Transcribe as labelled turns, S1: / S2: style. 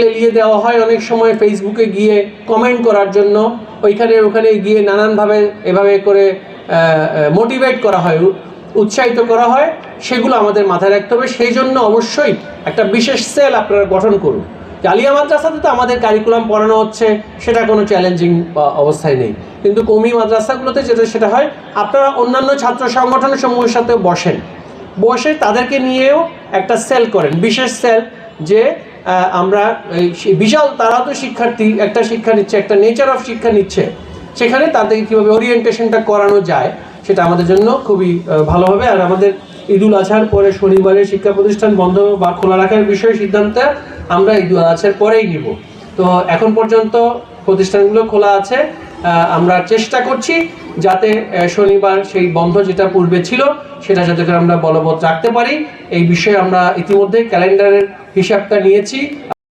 S1: এড়িয়ে দেওয়া হয় অনেক সময় ফেসবুকে গিয়ে কমেন্ট করার জন্য, ওখানে গিয়ে নানানভাবে এভাবে করে মোটিভেট করা হয়, উৎসাহিত করা হয়, সেগুলো আমাদের মাথায় রাখতে হবে। সেই জন্য অবশ্যই একটা বিশেষ সেল আপনারা গঠন করুন। আলিয়া মাদ্রাসাতে তো আমাদের কারিকুলাম পড়ানো হচ্ছে, সেটা কোনো চ্যালেঞ্জিং অবস্থায় নেই, কিন্তু কওমি মাদ্রাসাগুলোতে সেটা হয় আপনারা অন্যান্য ছাত্র সংগঠনের সমূহের সাথে বসে তাদেরকে নিয়েও একটা সেল করেন, বিশেষ সেল, যে আমরা বিশাল, তারা তো শিক্ষার্থী, একটা শিক্ষা নিচ্ছে, একটা নেচার অফ শিক্ষা নিচ্ছে, সেখানে তাদেরকে কীভাবে ওরিয়েন্টেশনটা করানো যায় সেটা আমাদের জন্য খুবই ভালো হবে। আর আমাদের ঈদুল আজহার পরে শনিবারে শিক্ষা প্রতিষ্ঠান বন্ধ বা খোলা রাখার বিষয়ে সিদ্ধান্ত আমরা ঈদুল আজহার পরেই নিব। তো এখন পর্যন্ত প্রতিষ্ঠানগুলো খোলা আছে, আমরা চেষ্টা করছি যাতে শনিবার সেই বন্ধ যেটা পূর্বে ছিল সেটা যাতে করে আমরা বলবৎ রাখতে পারি। এই বিষয়ে আমরা ইতিমধ্যে ক্যালেন্ডারের হিসাবটা নিয়েছি।